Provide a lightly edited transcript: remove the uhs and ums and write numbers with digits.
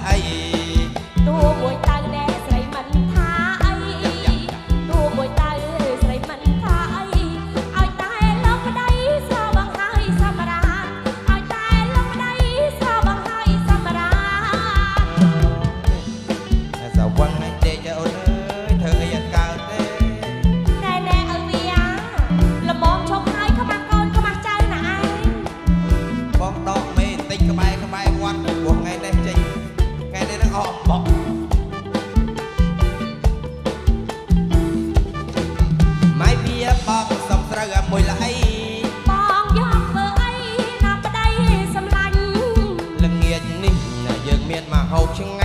អីតួមួយតៅដែរស្រីមិនថាអីតួមួយតៅស្រីមិនថាអីឲ្យតែលោកប្តីស្របងហើយសម្រាប់ឲ្យតែលោកប្តីស្របងហើយសម្រាប់សវឹងឯងទេចអូនអើយធ្វើអីអត់កើតទេណែណែអើវាល្មមឈប់ហើយខ្មាស់កូនខ្មាស់ចៅណាឯងបងដកមេបន្តិចក្បែរវត្តព្រោះថ្ងៃនេះចេញថ្ងៃនេះនឹងអស់អំបក់ម៉ៃវាបងសំស្រូវមួយល្អីបងយកធ្វើអីណាប្តីសម្លាញ់ល្ងាចនេះយើងមានមកហូបឆ្ងា